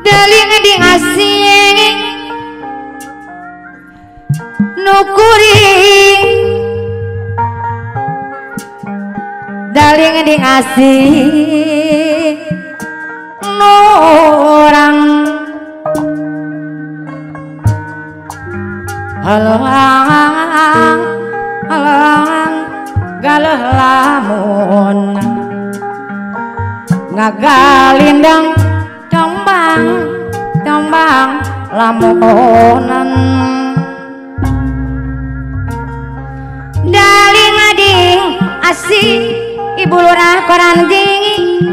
Daling asing nukuring daling asing nurang halang halang galah lamun ngagalindang tombang tombang lamunan daling ading asih ibu lurah koran dingin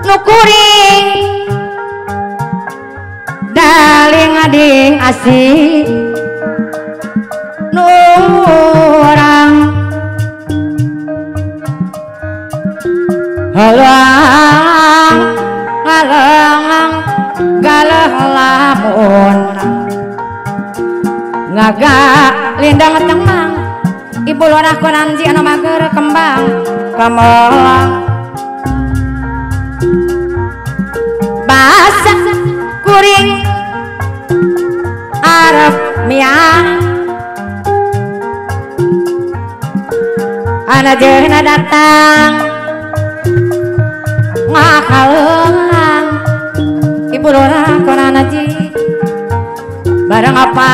nukuring daling ading asih nurang halang halang galah lamun ngaga lindang temang ibu lurah koran ji anu mager kembang kamelang basak kuring arep miang ana jeuna datang ngakalang ibu lurah koran ji barang apa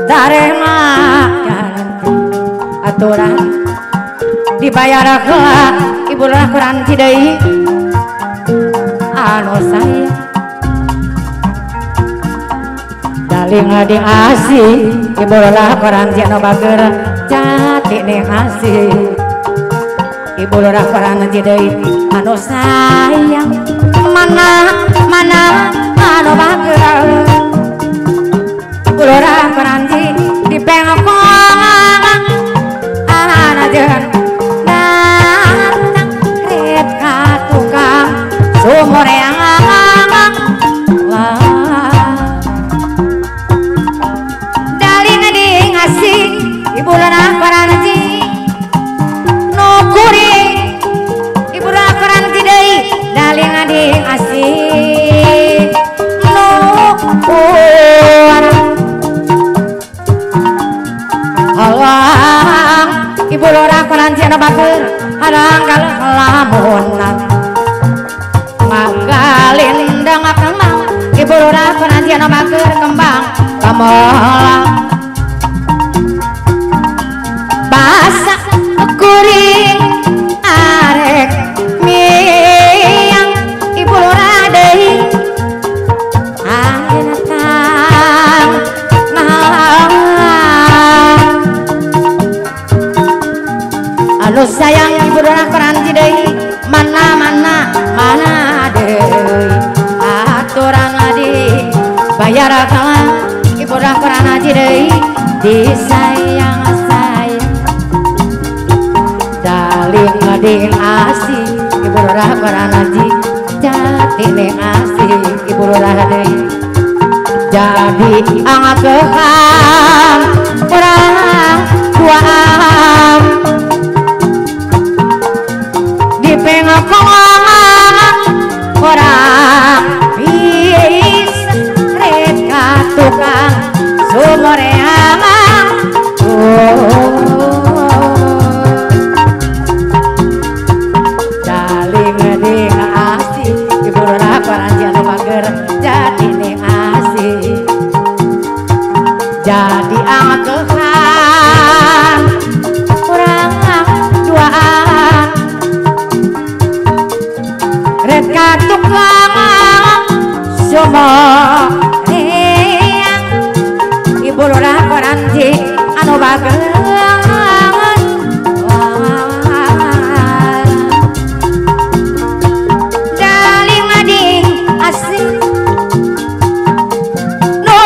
darema aturan dibayar kelak ibu lurah koran ji deui anu saya daling ading asih ibu lurah koran ji anu bager jati ning asih ibu lurah koran ji deui anu sayang mana mana anu bager ibu lurah koran ji dipengkong ana jeung datang ret ka tukang sumur yang daling ading asih ibu lurah koran ji nukuring ibu lurah koran ji deui daling ading asih nukuring halang ibu lurah koran ji anu bager halang galah lamunan magalindang kembang ibu lurah koran ji anu bager kembang kamelang basak kuring arek miang ibu lurah deui aya datang anu sayang ibu lurah koran ji deui mana mana mana deui aturan adi bayar kalah ibu lurah koran ji deui disayang sayang daling ading asih ibu lurah koran ji jati ning asih ibu lurah deui jadi angakeun urang duaan dipengkong orang bisa ret ka tukang sumur yang daling ading asih ibu lurah koran ji anu bager jati ning asih jadi angakeun urang duaan ret ka tukang sumur yang ibu lurah koran ji anu bager daling ading asih nu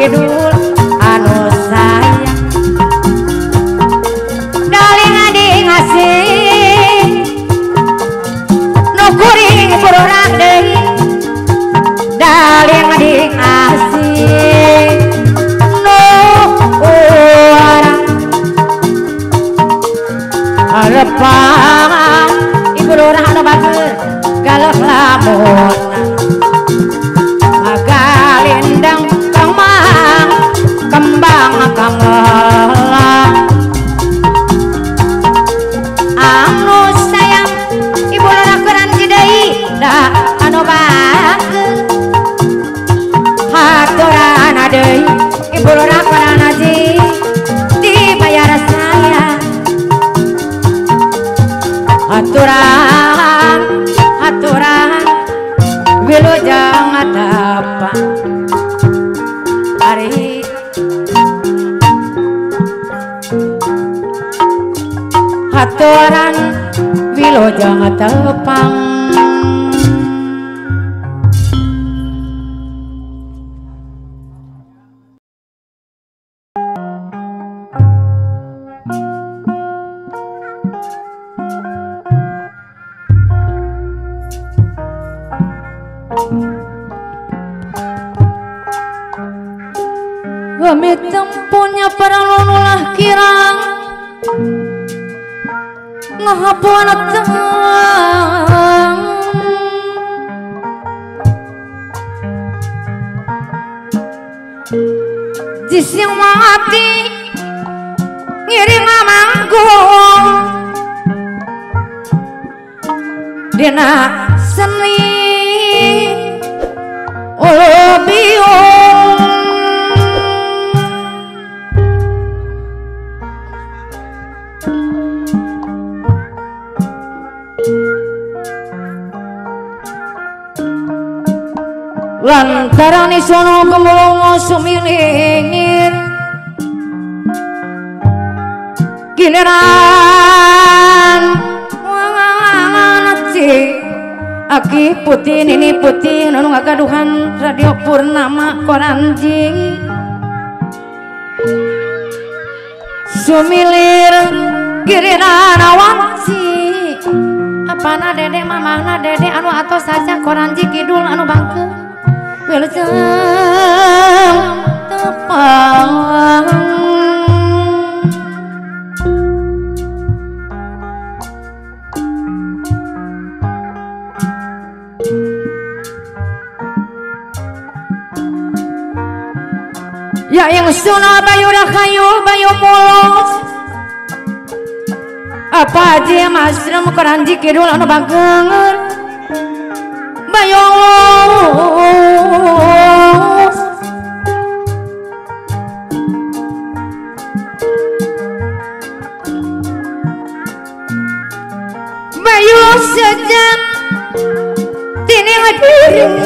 kidul anu sayang daling adi ngasih nu kuring bururak deui daling adi ngasih nu urang harapan ibu lurah anu bagus galak lamun galindang kembang kangelang anu sayang ibu lurah keran deui da anu bagus haturan deui ibu lurah keran aji dibayar saya aturan wilujeng ngadapa hari aturan wilujeng tepang kami tempunya para lunulah kirang ngahapuan teng jising mati ngiring amanggung dina seni biung lantaran isono kemulungo sumilingir giliran wanganati aki putih ini putih nanu ngagaduhan radio purnama koranjing sumilir giliran awansi apana dede mamana dede anu atos saja koranji kidul anu bangke wilujeng tepang ya yang sunah bayu rahayu bayu mulus apa aja masram koranji kidul anu bagenger bayu mulus bayu sejak tini ngadiring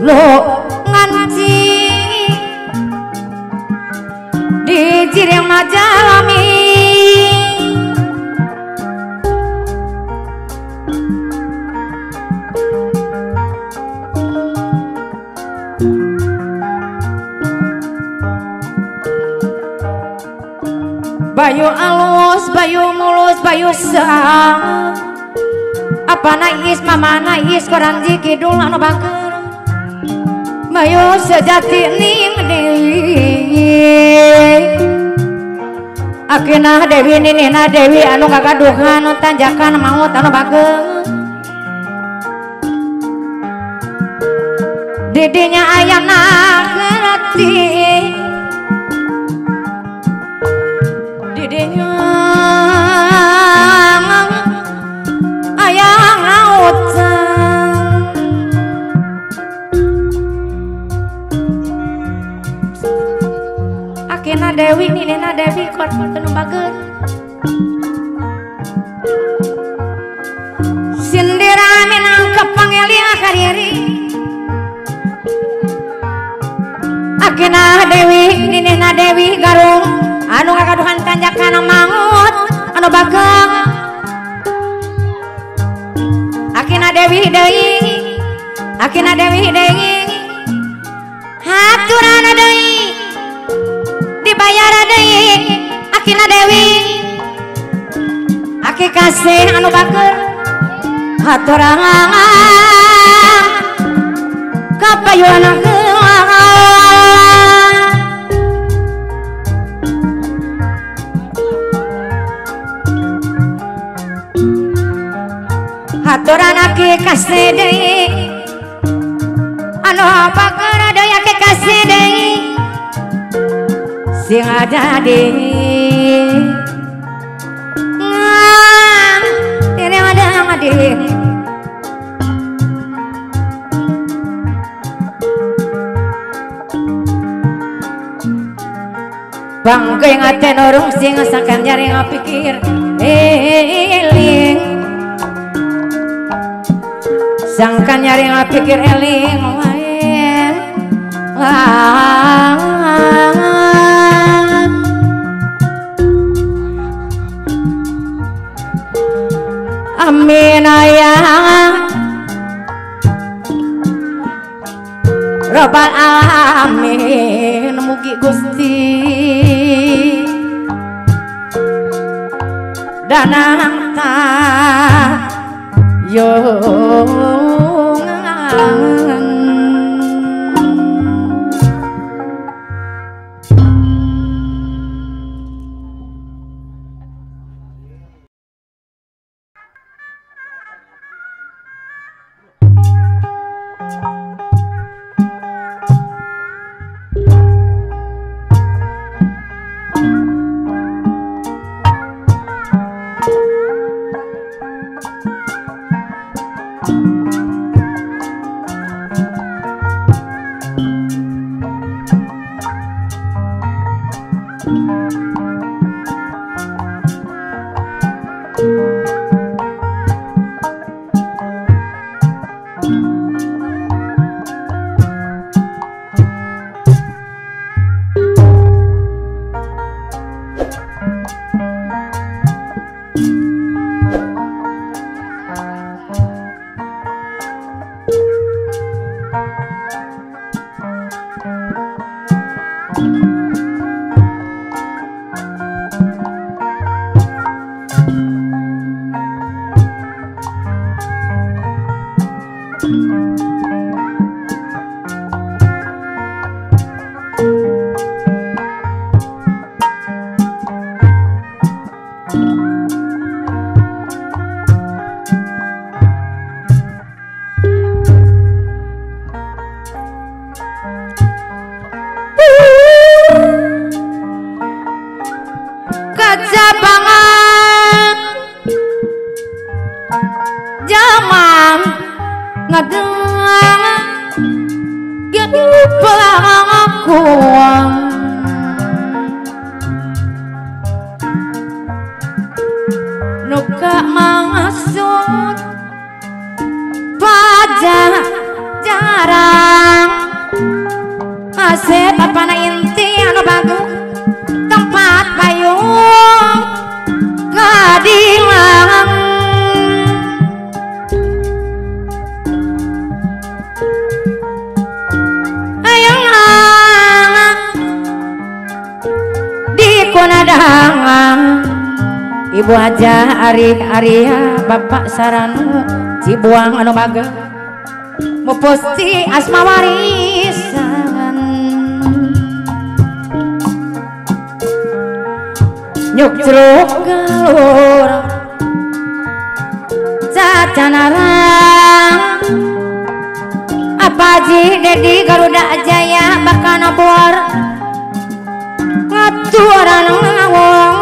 lo nganci di jireng majalami bayu alus bayu mulus bayu sang apa nais mama nais koranji kidul anu bager bayu sejati ning dewi akinah dewi ninina dewi anu gagaduhan tanjakan maut anu bageng didinya ayana ngerti didinya ayang laut akina dewi ninina dewi kor penuh bager sindira minang kepangeli akariri akina dewi ninina dewi garung anu ngagaduhan tanjakan mangut anu bageng akina dewi deui Dewi aki kasih anu bager haturangan kapayunakeun haturan aki kasih deui anu bager deui aki kasih deui sing ada di ini ada di bangke ngate norong sing sakan nyari ngapikir eling sangkan nyari ngapikir eling wae amin ayah Rabbal alamin mugi Gusti danang tayongan kacabangan zaman ngadeng pelakuan nuka maksud pajak jarang asep apana inti anu bagus tempat payung kadilang Ibu aja Arya Bapak Saranu Cibuang anu maga muposti asma warisan nyuk jeruk galur cacanarang apa ji Dedi Garuda Jaya bakal nabor ngaturan ngawong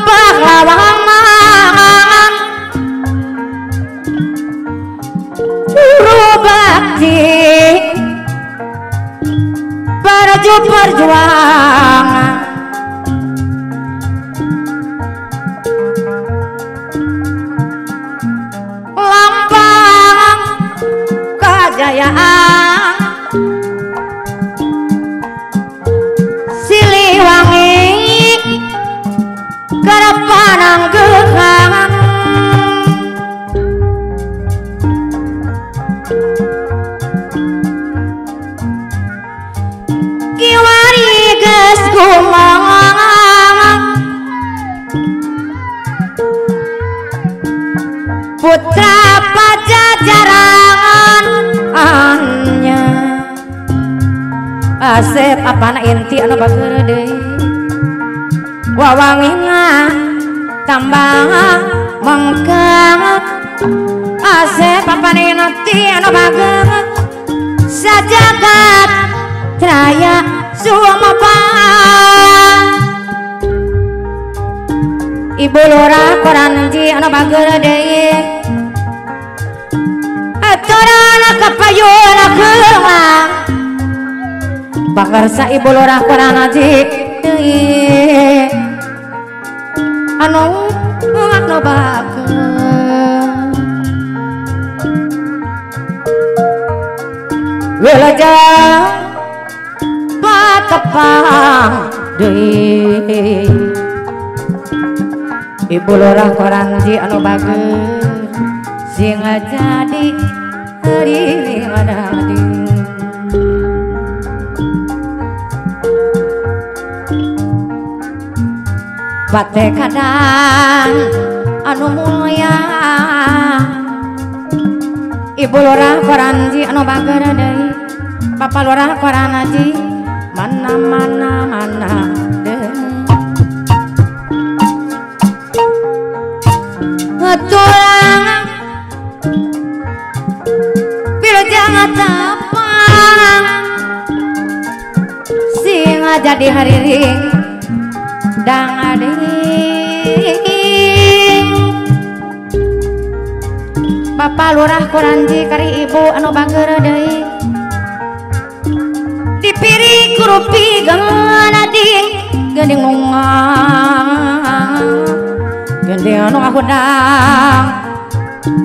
pahlawan Guru bakti perjuangan lambang kejayaan Siliwangi kerepanang gerangan Asep apana inti anu bageura deui wawangina tambah mengkang Asep apana inti anu bageura sajagat raya sumapa Ibu lurah koranji anu bageura deui aturana kapayuna keulang pangarsa ibu lurah koranji deui anu bageura wilajeng patepang deui ibu lurah koranji anu bageura sing jadi hariring adadi bate kadang anu mulya ibu lurah koranji anu bageura deui papa lurah koranji mana deui tulang bilajeng tapang sing jadi hariring dang ading Bapak lurah koranji kari ibu anu bageura deui dipiri kurupi gangan ading geuning nungang gendeng anu ngahudang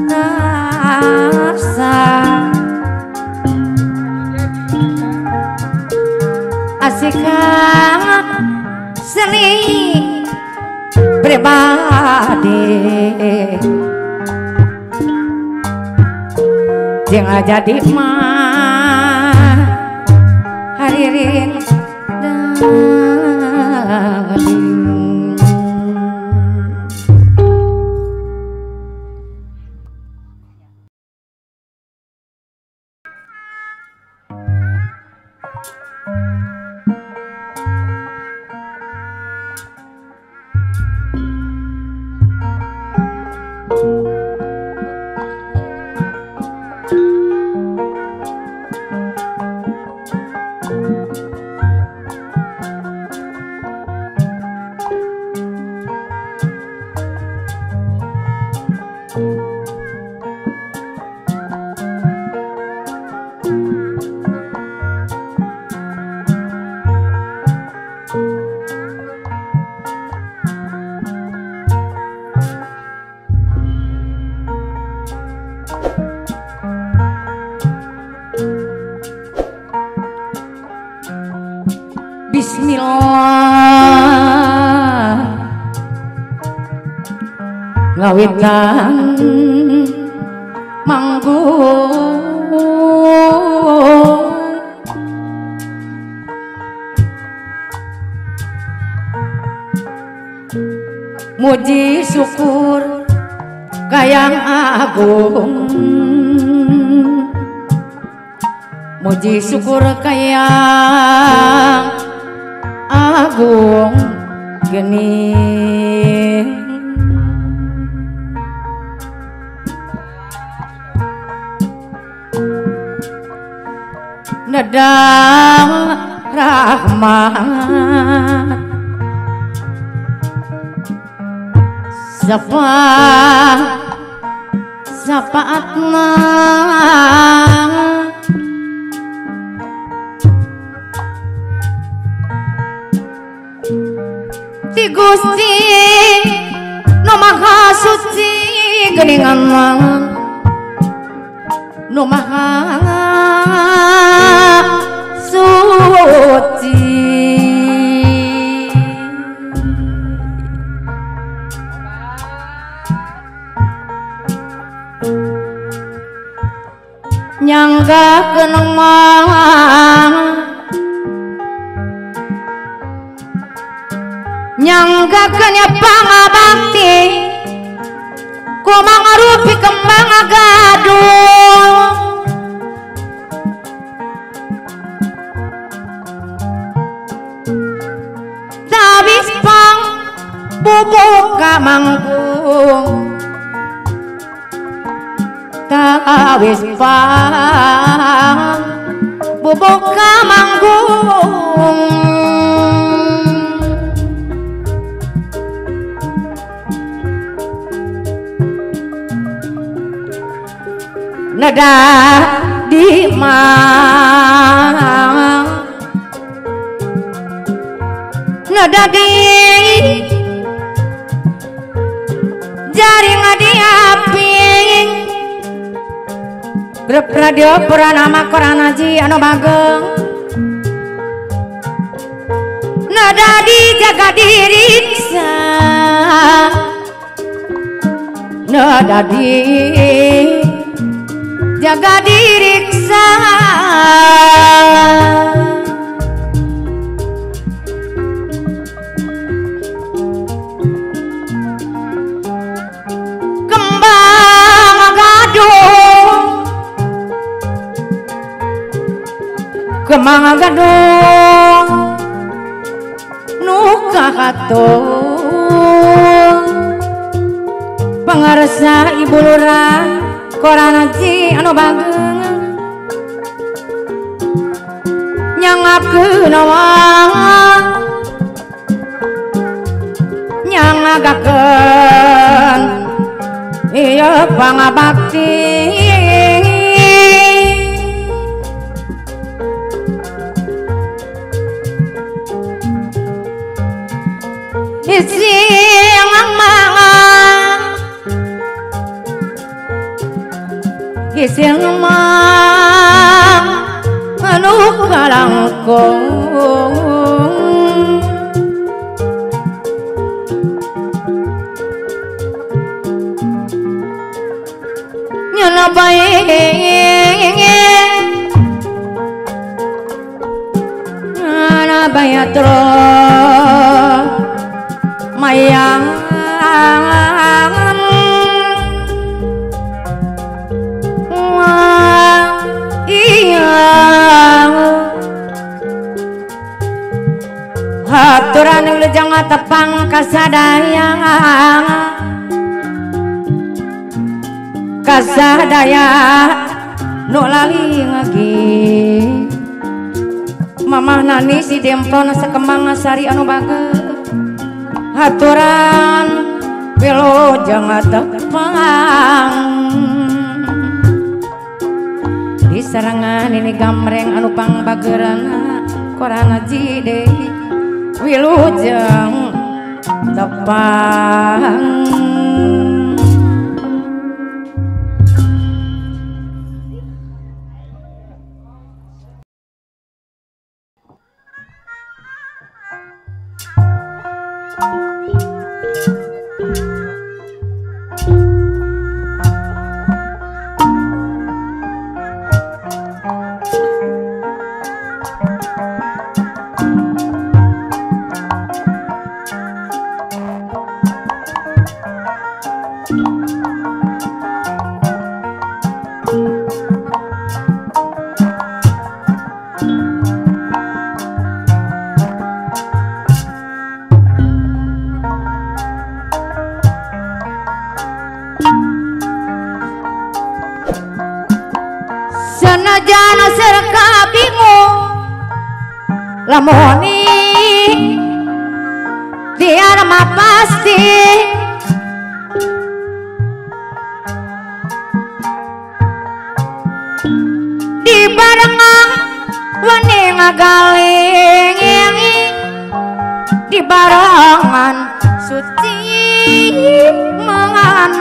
rasa asikang seni pribadi jeung jadi mah haririn Bismillah ngawitan manggung muji syukur kayang agung muji syukur kayang agung geuning nedang rahmat sapaatna ti Gusti nu maha suci geuningan nu maha suci nyanggakeun mah nyanggakeun pangabakti kumaha rupi kembang gadung tawis pang bubuk kamanggung nada di mang nada di jaring adi api grup radio Purnama Koran Haji anu bageng nada di jaga diriksa nada di jaga diriksa kembang gadung kembang gadung nuka katung pangarsa ibu lurah Koran Haji anu bageng nyangapkeun awang nyangagakeun ieu pangabakti ising mang ising mang anu kalangkung nyana bae nyana bayatro mayang haturan yang lejang tepang kasadayang kasadaya nu lali ngagi mamah nani si demplon sekembang sari anu bageng haturan wilujeng tepang di sarangan ini gamreng anu pangbageurana Koran Haji deui wilujeng tepang Sanajana serka bingung lamoni tiada mah pasti di barengan wani ngagaling di barengan suci menganang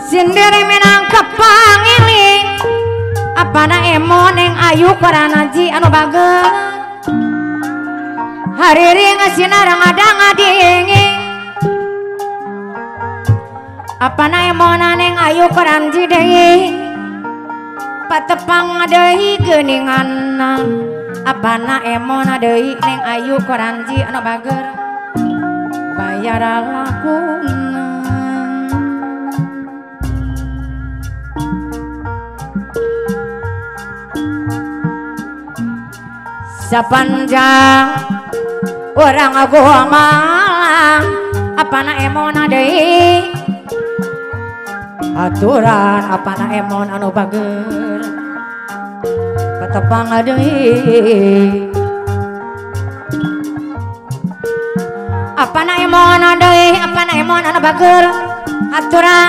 sendiri menang kepangiling apana emon yang ayu Koran Haji anu bageng hariri ngasinar ngadang adingi apana emonan yang ayu Koran Haji deui patepang deui geuningan apana emon deui neng ayu Koran Haji anu bageur bayar lakuna Sepanjang orang malang apana emona deui aturan apana emon anu bager patepang deui apana emon anu bager aturan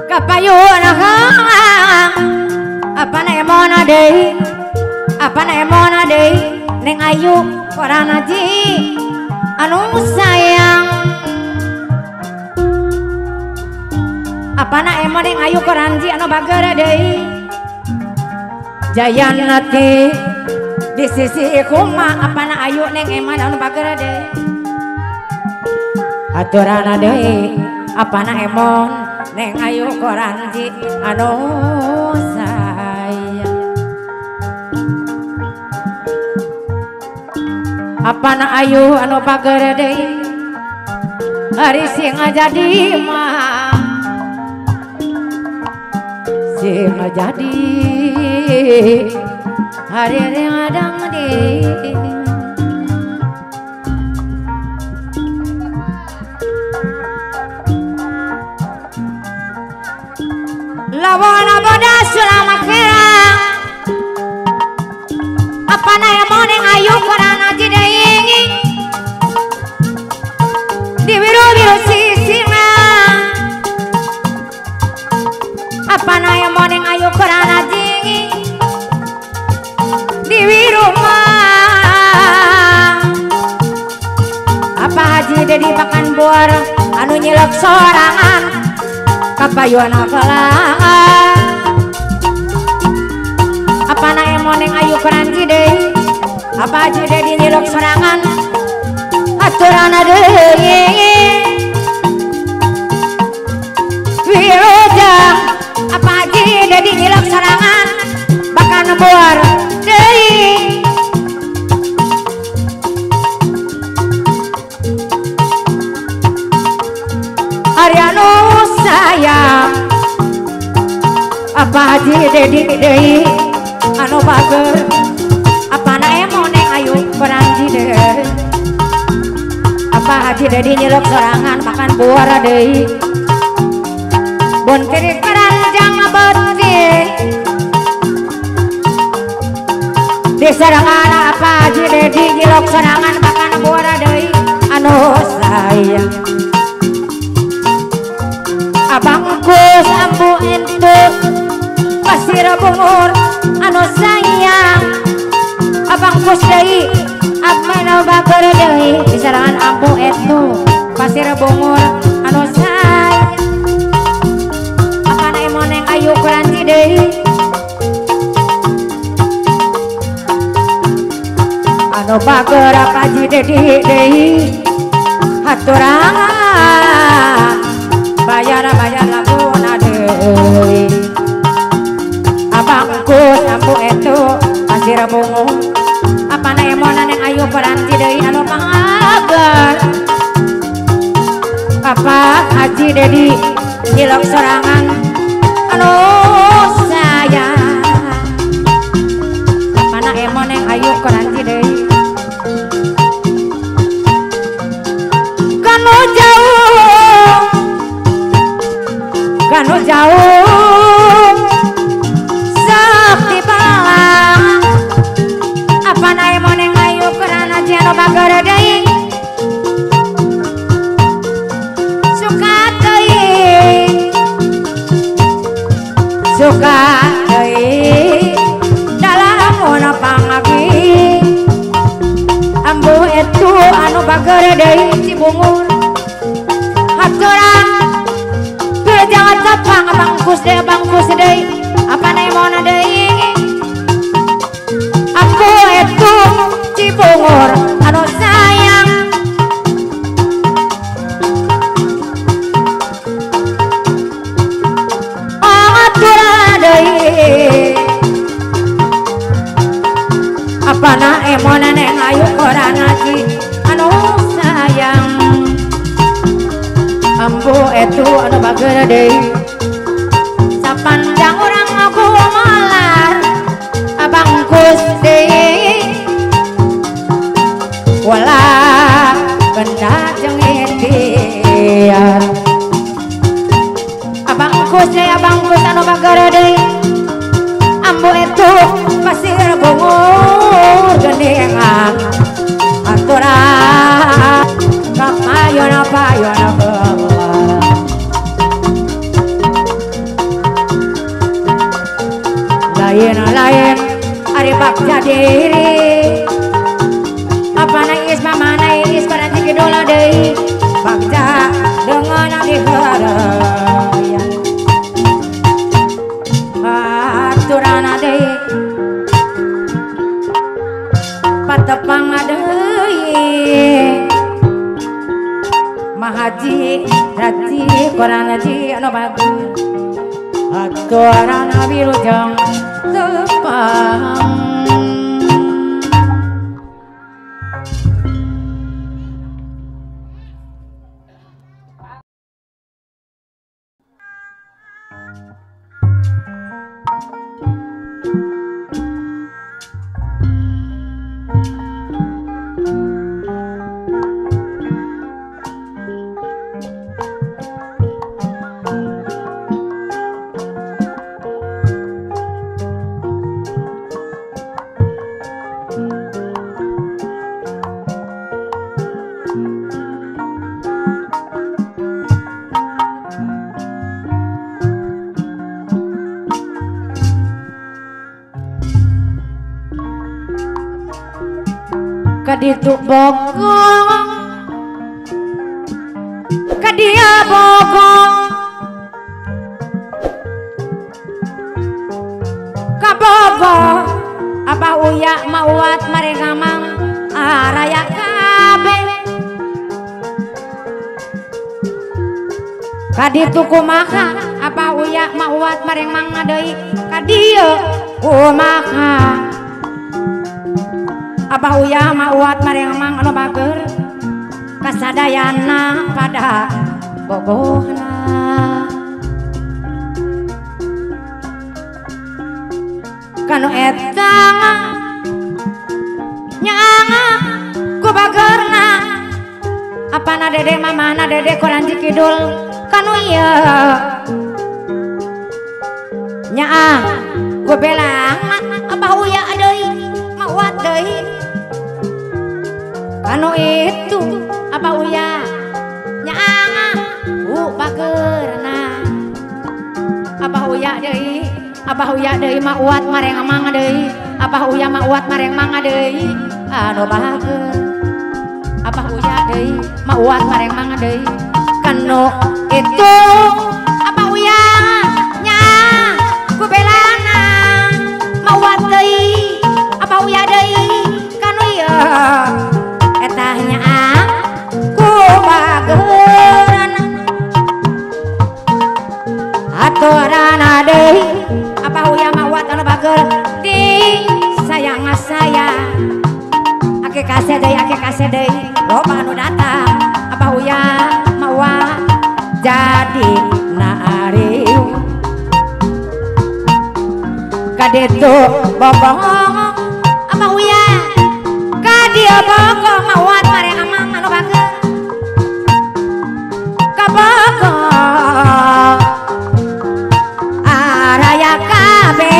kapayun apana emon deui Neng Ayu koran aji anu sayang apana emon Neng Ayu koran aji anu bager deui jayan nanti di sisi kuma apana Ayu Neng emon anu bager deui aturan deui apana emon Neng Ayu koran aji anu sayang apana Ayu anu bager deui hari sing jadi mah sing jadi hari yang adang deui lawan bodas selama kerang apana emon Neng Ayu koran aji deui di biru-biru sisina apana emon Neng Ayu koran aji di biru mah apa haji dedi pakan buar anu nyilek sorangan kapayuan apalangan apana emon Neng Ayu koran aji deui apa aja dedi nyilok sorangan aturan deui wilujeng apa aja dedi nyilok sorangan bahkan buar deui ari anu sayang apa aja dedi deui anu bager apana emon Neng Ayu koran aji deui apa haji dedi nyilok sorangan makan buar deui bon kiri keranjang beuting di sorangan apa haji dedi nyilok sorangan makan buar deui anu sayang abang kus ambu entu pasir bungur anu sayang abang kus deui apana bager deui di sorangan ambu entu pasir bungur anu sayang apana emon Neng Ayu koran aji deui anu bager apa aji dedi deui aturan bayar laguna deui abang kus ambu entu pasir bungur apana emon Neng Ayu koran aji deui anu pangager apa haji dedi nyilok sorangan anu sayang apana emon Neng Ayu koran aji deui kanu jauh sakti balang apana emon Neng Ayu koran aji anu bager deui suka deui dalamun pangagi ambu etu anu bager deui Cibungur aturan jangan capang bangkus deui apana emon deui ambu etu Cibungur anu sayang aturan deui apana emon Neng Ayu koran aji anu sayang ambu etu anu bager deui sapanjang urang malar abang kus deui wala benda jengitian abang kus anu bagara deui ambu itu pasir bungur gendengan aturan kapayona lain ari bakja diri apa nangis mama nangis pada tinggi dola deui bakja dengan diharayan aturan deui patepang deui mahaji raji koran haji anu bagus aturan wilujeng tepang kaditu bokong kadia bokong kabogo apa uya mauat marengamang araya kabe kaditu kumaha apa uya mauat marengmang deui kadia kumaha apa uya mauat maremang anu bager kasadayana pada bogohna kanu eta nyaanga ku bagerna apana dede mamana dede koran kidul kanu ieu nyaa ku belang apa uya deui mauat deui kanu itu apa uya nyaanga bagerna apa uya deui mauat mareng mang deui apa uya mauat mareng mang deui anu bager apa uya deui mauat mareng mang deui kanu itu apa uya nya ku belana mauat deui apa uya deui kanu ieu etahnya aku bageran aturan deui apa uya mauat anu bager di sayang sayang ake kase deui loba anu datang apa uya mauat jadi naariu kaditu bobong apa uya kadia boko mauat mareng amang anu bager kaboko araya kabe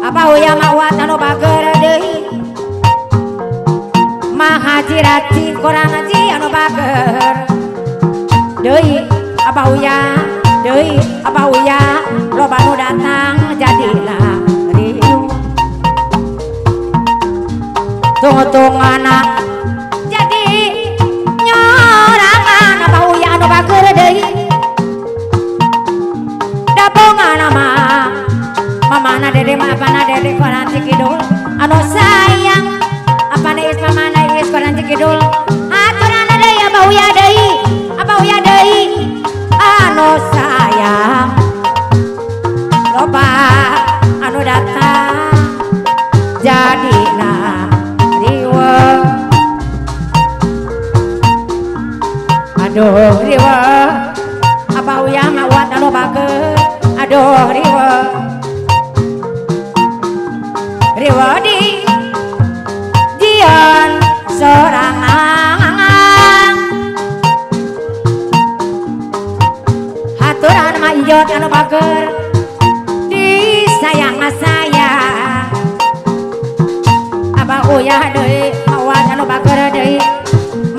apa uya mauat anu bager deui mahaji raji korang haji anu bager deui apa uya loba anu datang jadilah riuh tunggu-tungana jadi nyorangan apa uya anu bager deui dabongan nama mamana dede apana dede koran kidul anu sayang apana is mamana is koran kidul aturan deui apa uya deui anu sayang loba anu datang jadina riwa aduh riwa apa uya mauat anu bager aduh riwa di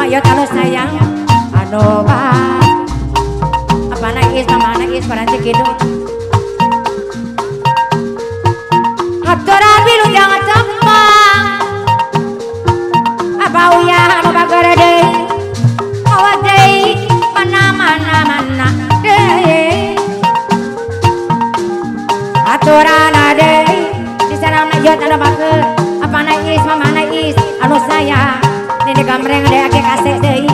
mayot anu sayang anu bah apa nangis mama nangis paranci kidu haturan bilu jangan tepang apa uya anu bagara deui awas deui mana deui haturan deui di sana mayot anu bageur apa nangis mama nangis anu sayang ini gamreng deh ake kasih deh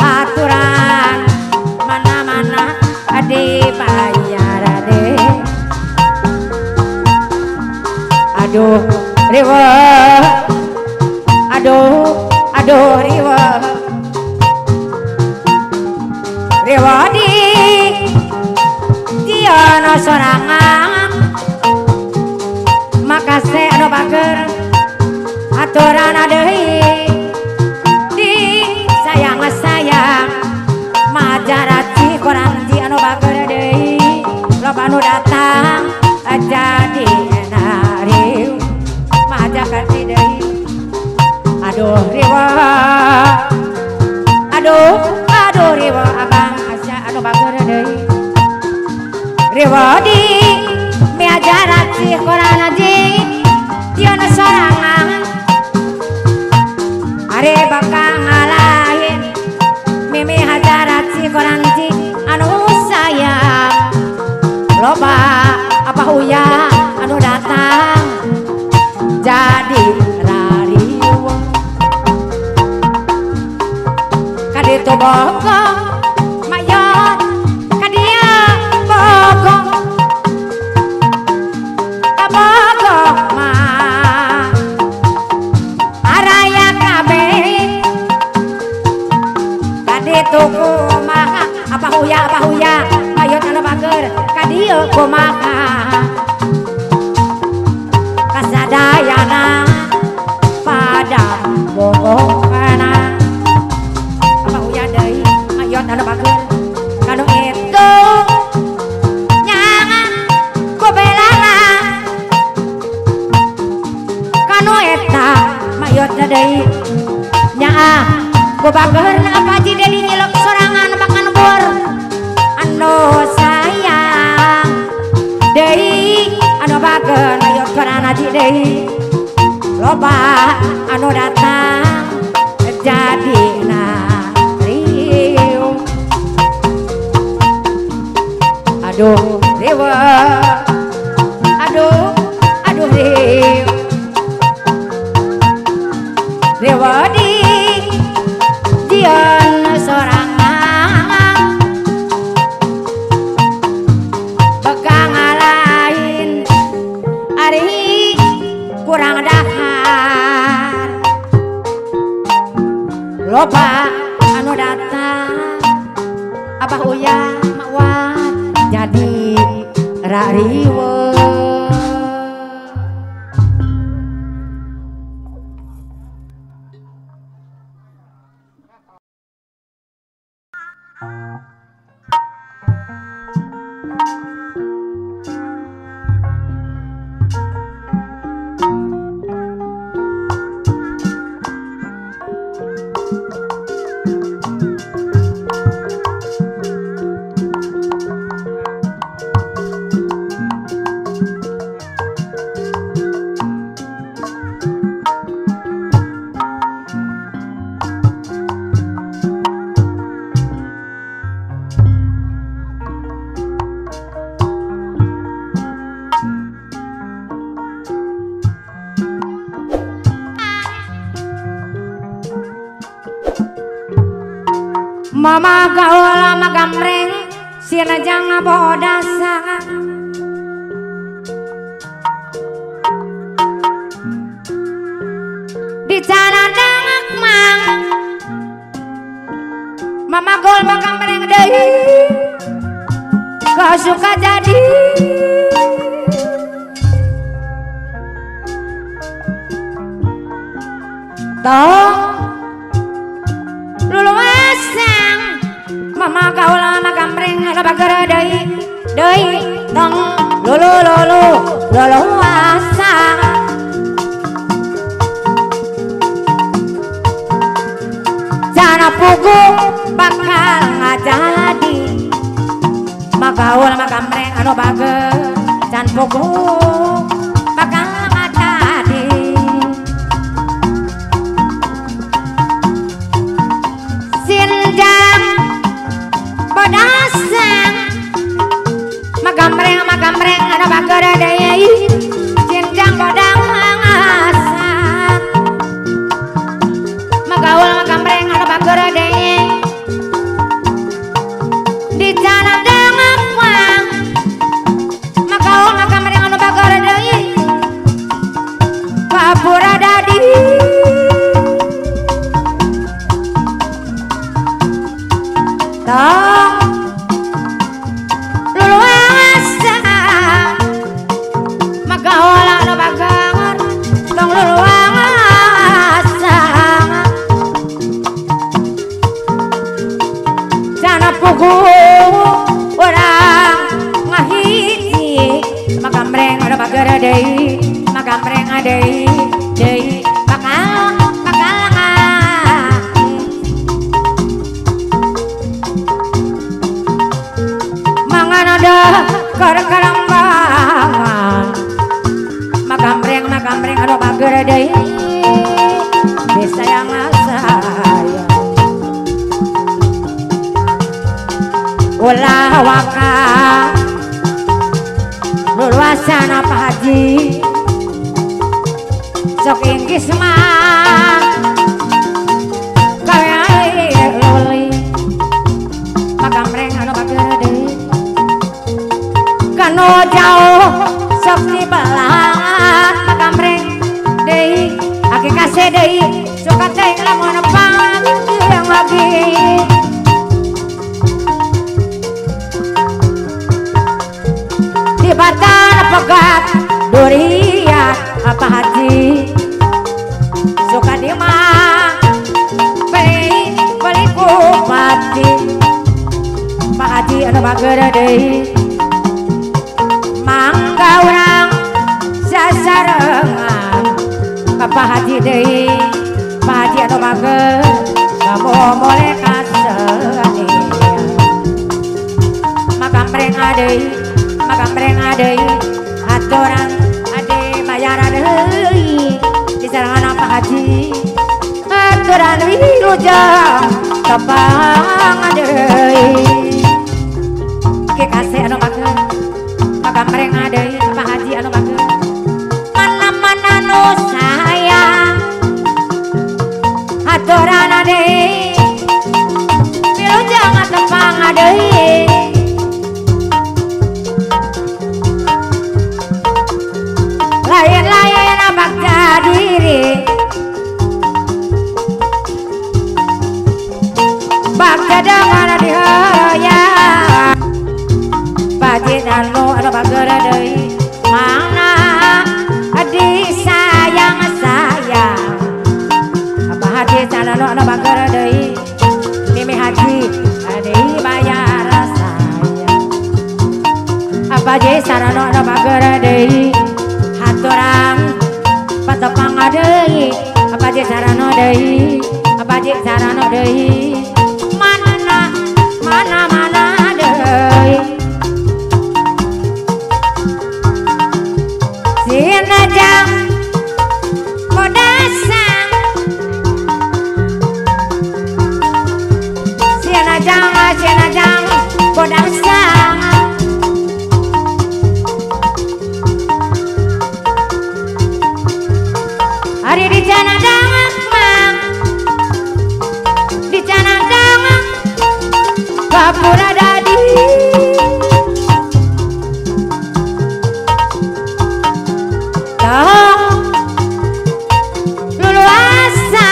aturan mana adi bayar deh aduh riwa aduh riwa di dia no sorangan makasih anu bager aturan adei sayang majaraci koranji anu bager deui loba anu datang jadi enariu majakati deui aduh riwa aduh riwa abang asa anu bager deui riwa di majaraci koranji dia anu sorangan are bakal ngalahin mimi hajarat si koranji anu sayang loba apa huya anu datang jadi rariwa kaditu bogong mayot kadia bogong kabogong mah araya kabeh kaditu kumaha apa huya mayot anu bager kadieu kumaha kasadayana pada bogongana apa huya deui mayot anu bager kanu itu nyangan kubelana kanu eta mayot deui nyaa kubager apa ji dedi nyelok sorangan makan bor anu sayang deui anu bager mayot korana ji deui loba anu datang jadi riu aduh riwa aduh riu riwa di dian sorangan begang lain ari kurang dahar loba anu datang abah uya mawat jadi rariwe mama gaul mama gamreng sieuna jang bodasa di sana dangak mang mama gaul mama gamreng deui gak suka jadi tong lulu asang mama gaul mama gamreng ada bagara deui tong lulu asang sana sana pugu bakal ngajadi magaul magamreng anu bager can pugu bakal ngajadi sinjang bodasang magamreng anu bager deui sinjang bodang asang magaul magamreng anu bager deui di jalan dengeng magaul magamreng anu bager deui kapura dadi tong luluasa magaul anu bager tong luluasa sana pugu orang ngahiji magamreng anu bager deui magamreng deui bakal mangan ada kerambangan magamreng anu bager deui disayang sayang ulah waka luluasan Pak Haji sok inggis mah kaya loli magamreng anu bager deui kanu jauh sok dibelah magamreng deui ake kase deui suka teh lamun panggil lagi di batan pegat durian Pak Haji suka di mah beli kupati Pak Haji anu bager deui mangga urang sasarengan ka Pak Haji deui Pak Haji anu bager gamole kaseueun magamreng deui aturan ade bayaran deui di sarangan Pak Haji aturan wilujeng tepang deui ke kase anu bager magamreng deui Pak Haji anu bager mana-mana nu sayang aturan deui wilujeng tepang deui layan bakda diri bakda dengan dihaya pajinan lu anu bager deui mana disayang Pak Haji sana lu anu bager deui Mimi Haji deui bayar sayang Pak Haji sana lu anu bager deui aturan patepang deui Pak Haji sarana deui Pak Haji sarana deui mana deui sinajang modasang sinajang modasang hari di jana dangak mang di jana dangak kapura dadi tong luluasa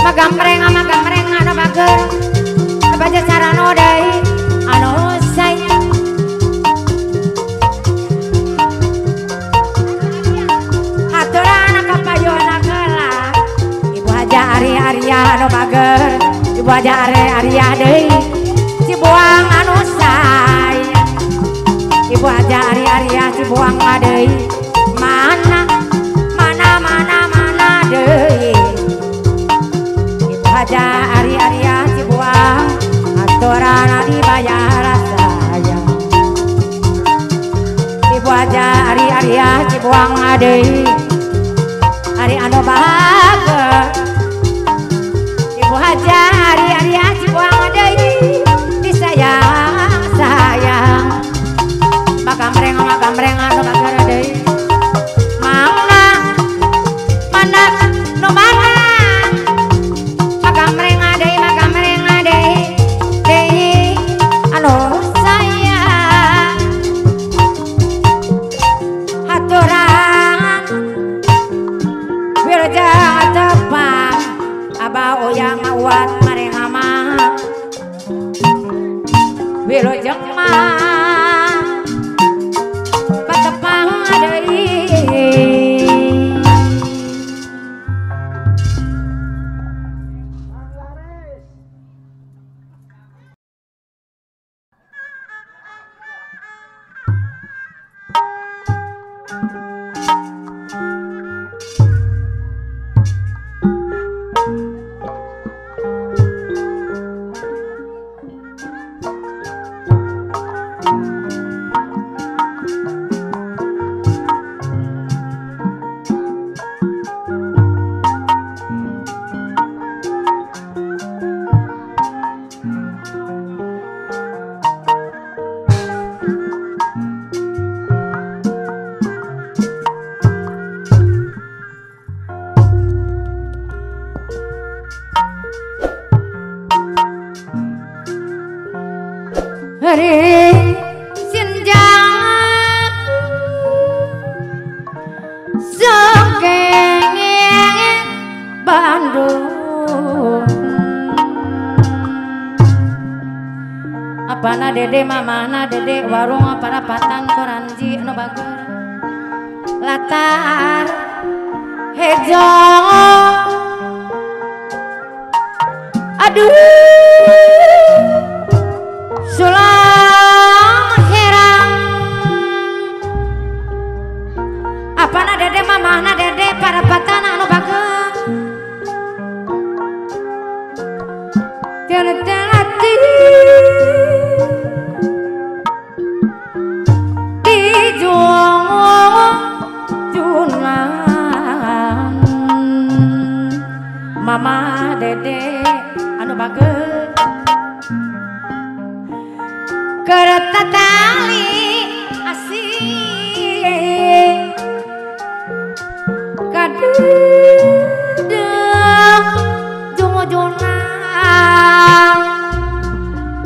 magamreng anu bager baca sarana deui anu sayang anu bager Ibu Haja Arya deui Cibuang anu sayang Ibu Haja Arya Cibuang deui mana deui Ibu cipuang deui ari anu bahagia Ibu Haja ari cipuang deui disayang sayang makamreng anu bageur deui mana nu mana makamreng deui anu sayang haturan wilujeng tepang abah oyang mawat mareng mah wilujeng mah patepang deui hari sinjang sokeng Bandung apana dede mamana dede warung parapatan koranji anu bageur latar hejo aduh sulam herang apana dede mamahna dede parapatan anu bageur telati dijunan mama dede anu bageur kereta tali asih kaduduk jumujunan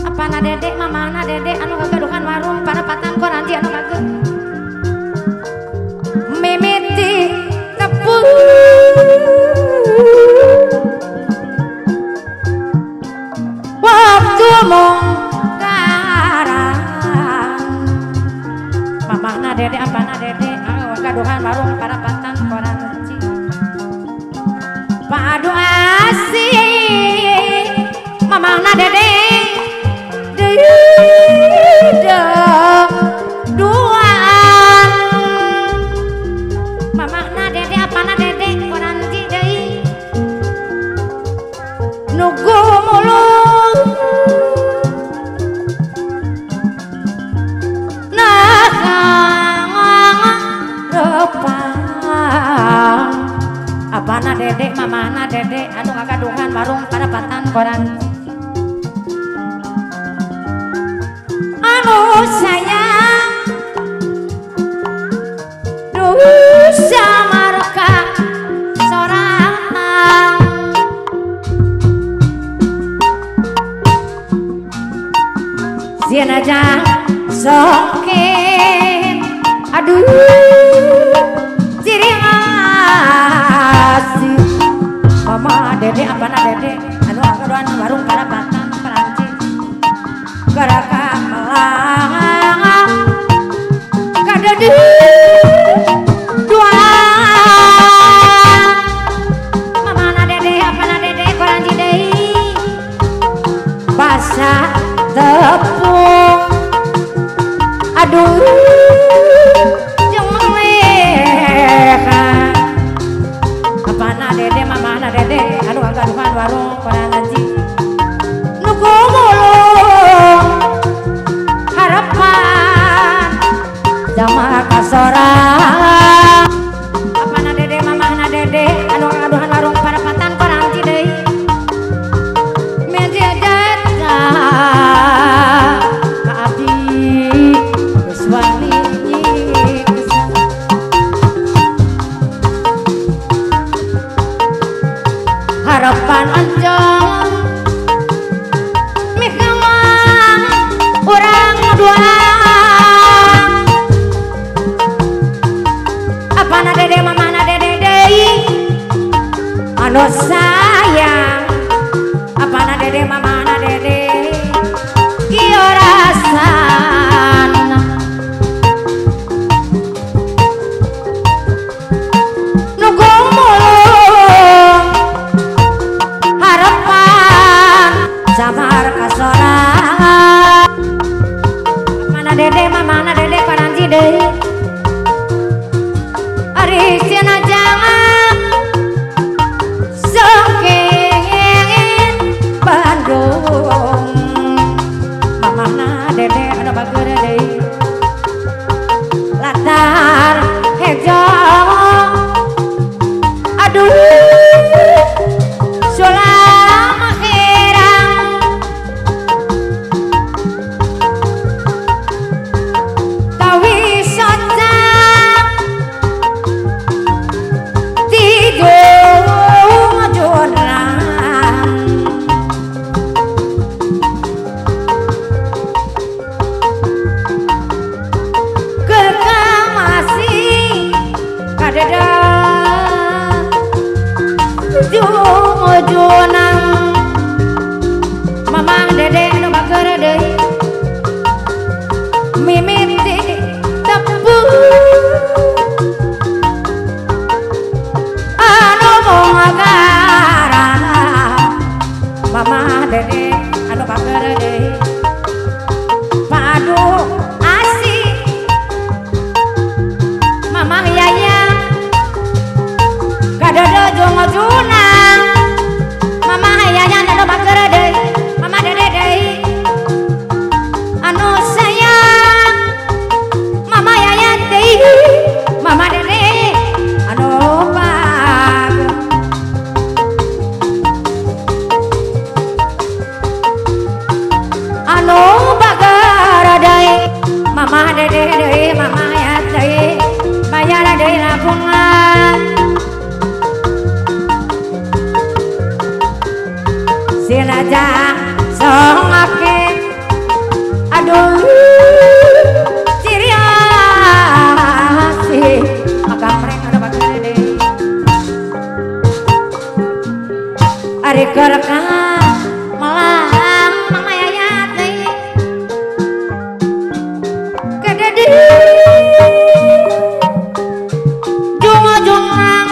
apana dedek mamana dedek anu gagaduhan warung parapatan koranji anu bageur mimiti tepung waktu mong mamahna dede apana dede anu gaduhan warung parapatan koranji padu asih mamahna dede duaan mamahna dede apana dede koranji deui nugu mulung apana dedek mamana dedek anu ngagaduhan warung parapatan koranji anu sayang dosa marka sorang sieun aja sokin aduh ciri asih mama dede apana dede anu ngagaduhan warung parapatan koranji garaka melang kadede dua mamana dede apana dede koranji deui basa tepung aduh jemelekan apana dede mamana dede anu ngagaduhan warung koranji nuku mulung harapan jamaah kasoran harapan anjang mikamang urang dua apana dede mamana dede deui anu sayang apana dede mamana dede kieu rasana nu gumulung harapan samar kasorangan mana dede mamana dede paranji deui ari sieuna jangan sokengin Bandung mamana dede anu bager deui latar hejo aduh sulam kirang tawi socak tidung jurang kekamasi kadeda ujung-ujunang mamang dede anu bager deui mimiti tepu anu mongagarana mamang dede anu bager deui padu asih mamang yayang kadada ujung-ujunang mama hayang anu bager deui mama dede deui anu sayang mama yayang deui mama dede anu bager anu bager deui mama dede deui mama hayang deui bayar deui lapungan sinajang songake aduh ciriasi maka mereka dapat gede ari kereka malang mama yayat deui kedede jung-jungang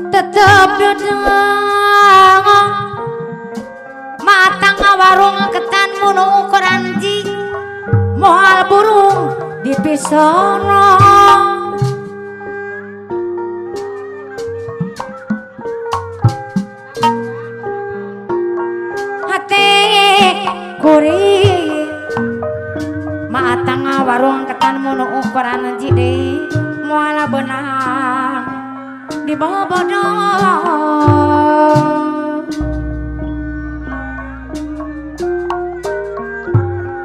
tetep dudung matang warung ketan munu ukuran ji moal burung di pisono hati kuri matang warung ketan munu ukuran ji di moal benang di bawah bodong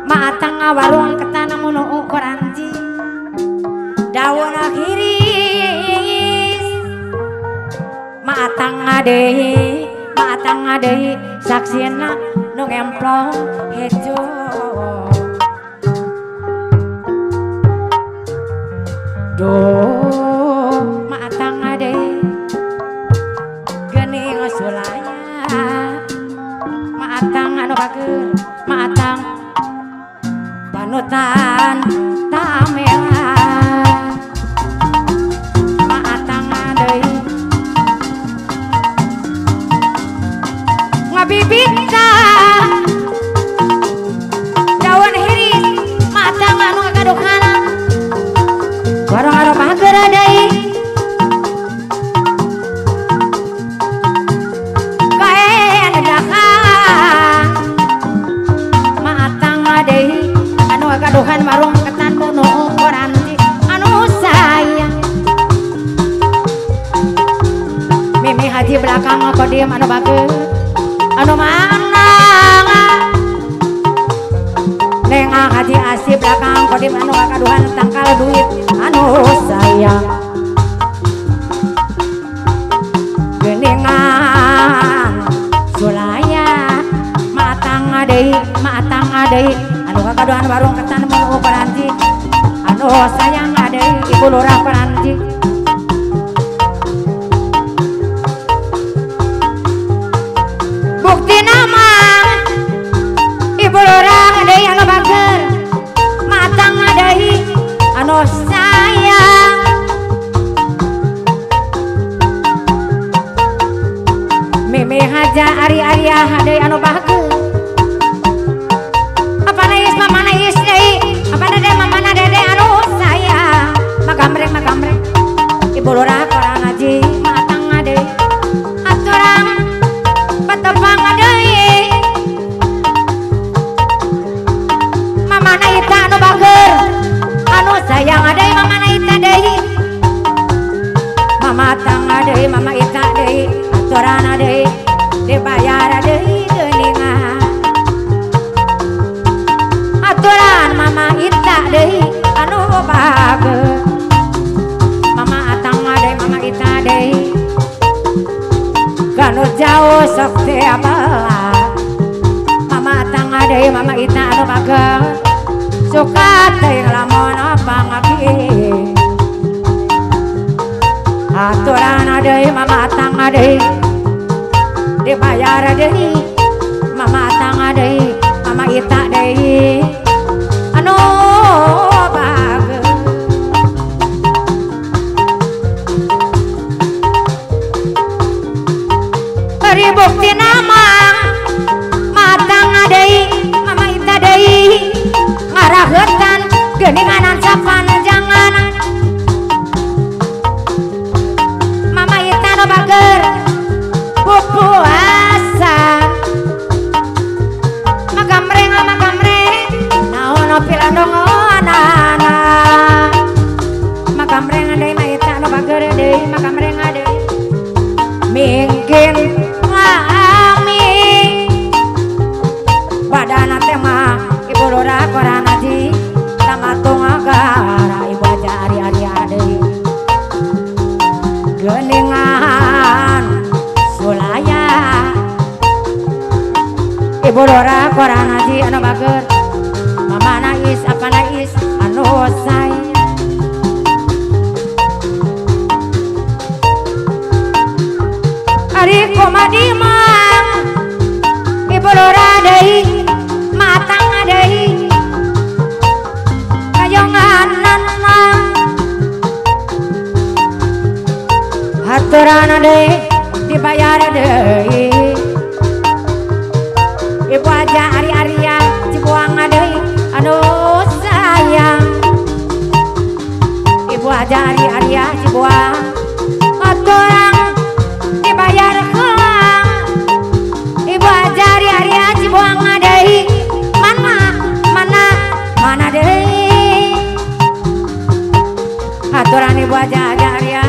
matang warung ketana munu ukuran ji daun akiris matang deui saksina nu ngemplong hejo duh matang deui geuning sulaya matang anu bager matang panutan tamela matang deui haji belakang kodim anu bagus anu mana neng haji asih belakang kodim anu kakaduhan tangkal duit anu sayang geningan sulaya matang adei anu kakaduhan warung ketan menu peranti anu sayang adei ibu lurah peranti bukti nama ibu lurah adei anu bager matang adei anu sayang mimi haja ari-aria adei anu bager apa nais mama nais dei apa dede mama dede anu sayang magamreng ibu lurah korang ngaji matang adei aturan patepang adei mama naita anu bager anu sayang adei mama naita dei mama tang adei mama ita dei aturan adei dibayar adei geningan aturan mama ita dei anu bager mama atang adei mama ita dei kanu jauh sok teh apalah mama atang adei mama ita anu bager suka teh lamun apa ngaki aturan adei mama atang adei dibayar adei mama atang adei mama ita dei anu bager beri bukti nama matang adei mama ita dei ngarahetan geninganan sapanjangan mama ita anu bager puasa magamreng naon pilandong anana magamreng adei mah ita anu bager deui magamreng adei mungkin ngami badana teh mah ibu lurah korang ngaji tamatung agara ibu aja ari-ari adei geningan sulaya ibu lurah korang ngaji anu bager mama nais apa nais anu sayang ari komadi mang ibu lurah deui matang deui kajonganan mang aturan deui dibayar deui ibu aja ari-aria cibuang deui anu sayang ibu aja ari-aria cibuang aturan dibayar heula ibu aja ari-aria cibuang deui mana deui aturan ibu aja ari-aria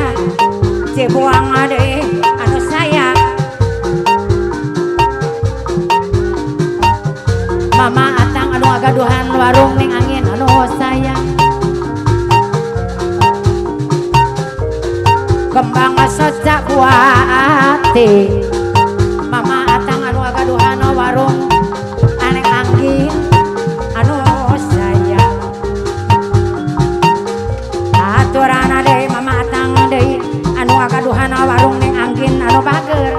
cibuang deui anu sayang mama atang anu agaduhan warung ning angin anu sayang kembang soca buah ati mama atang anu agaduhan warung aneng angin anu sayang aturan adei mama atang deui anu agaduhan warung ning angin anu bager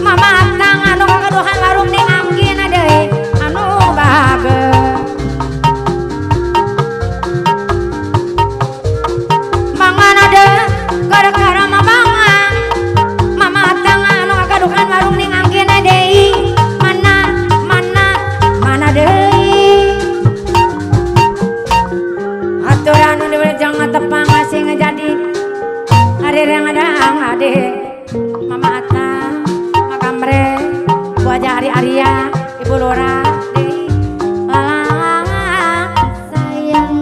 mama atang anu agaduhan warung ning angin deui anu bager mangan ada gara-gara mama atang anu agaduhan warung ning angin deui mana deui aturan anu jangan tepang masih ngejadi hari yang ada ade mama atang makamre buaja hari-aria ibu lurah deui sayang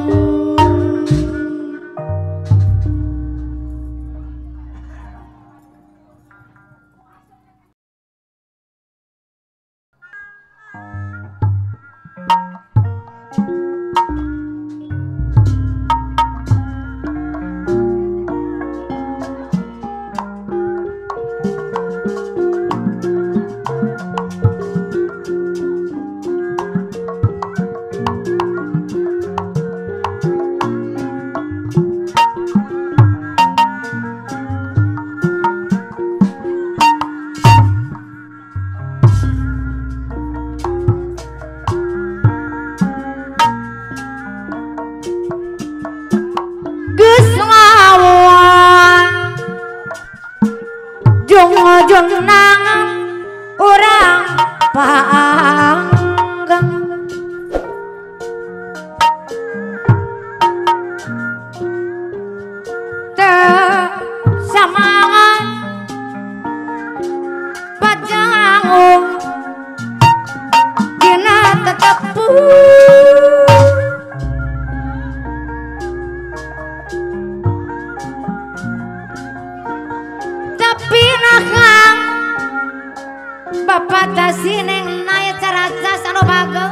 Bapak tasineng naya caracas anu bagel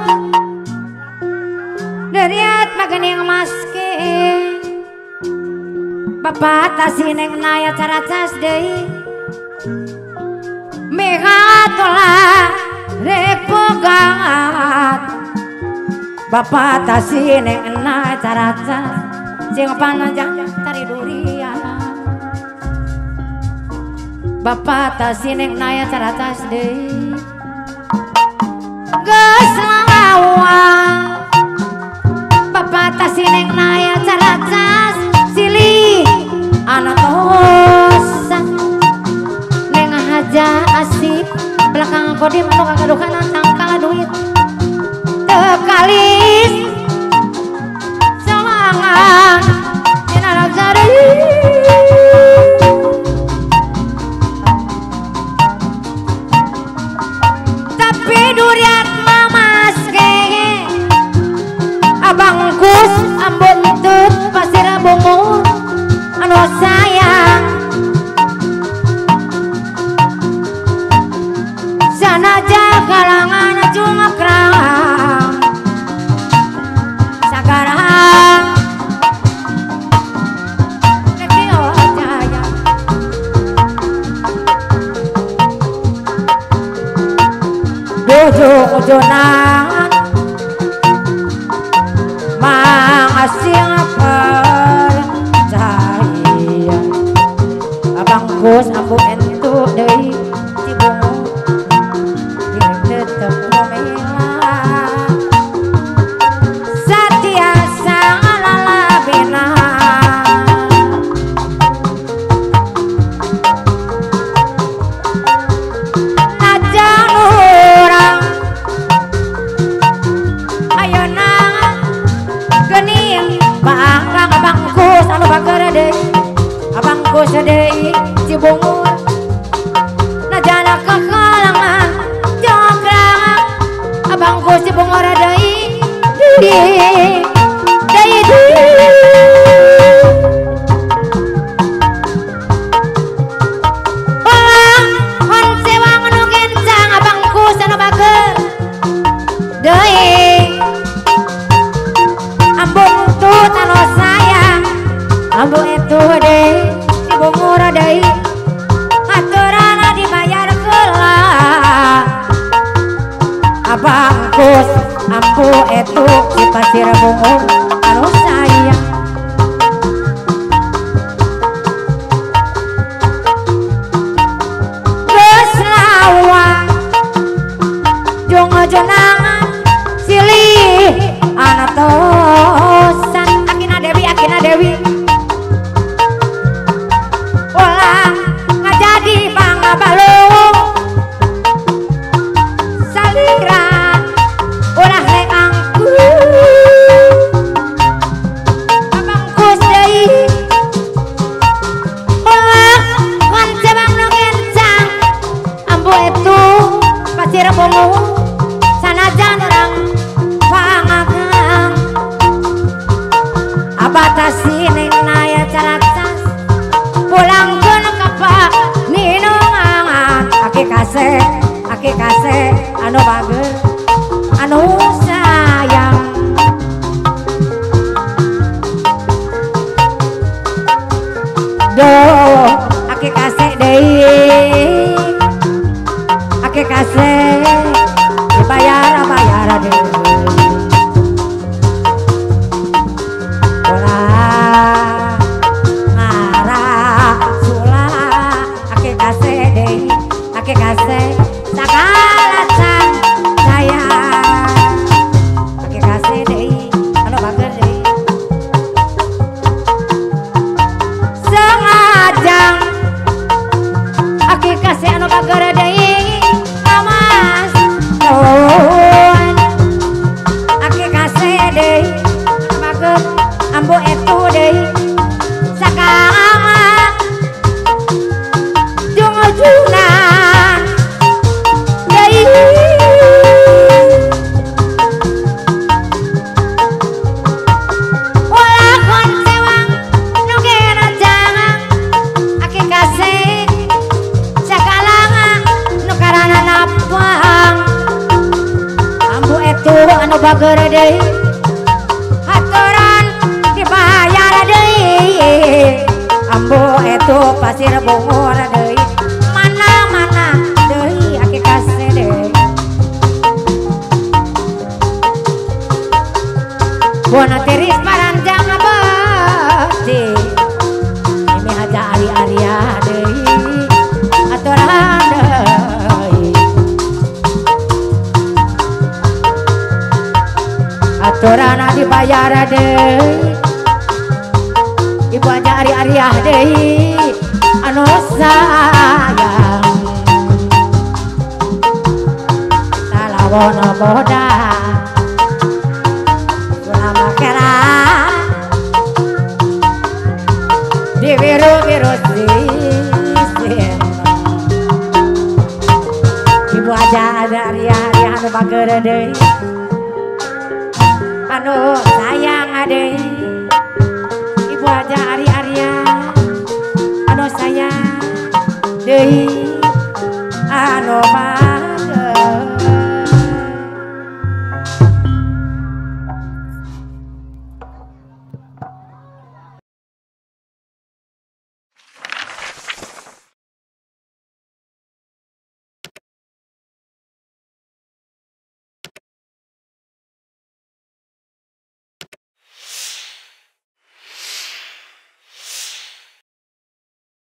deriat magening maske Bapak tasineng naya caracas deui megatola rek pegangat Bapak tasineng naya caracas jeung panajang tari durian Bapak tasineng naya caracas deui geus lawa Bapak tasineng naya caracas silih anu tosan neng haja asik belakang kodim anu kagaduhan tangkal duit teu kalis sawangan dina nagari duriat mamas kege abangkus ambon tut pasir bungur anu sayang sanaja kalangan jumakrang sagarang nekio jaya ujung-ujungan mangasing percaya abangkus ambu entu deui cibungu tetep memela satiasa lalabina abangkus deui cibungur najana kekalangan jonggrang abangkus cibungur deui hon sewang nu gencang abangkus anu bager deui ambung tut anu sayang ambu itu deui cibungur deui aturana dibayar heula abangkus ambu itu di pasir bungur anu sayang geus lawa jung-junangan silih anu tosan akina Dewi ulang ngajadi bangga balung saliran ulah leangku abangkus deui ulah kancebang nu gencang ambu itu pasir bungur sanajan urang pangagang abatasineng naya caracas pulangkeun ka Pak minungan aki kase anu bager anu sayang doh aki kase deui aki kase dibayar deui ake kase sagala can saya ake kase deui anu bager deui sengajang bager deui haturan dibayar deui ambo itu pasir bongor deui mana deui ake kase deui bona teris paranjang abadi ini aja ari-aria deui aturan deui aturan dibayar deui ibu aja ari-ariah deui anu sayang talawon boda lama kera di biru-biru sisin ibu aja ada ari-ariah anu bager deui anu sayang deui ibu aja ari-aria anu sayang deui anu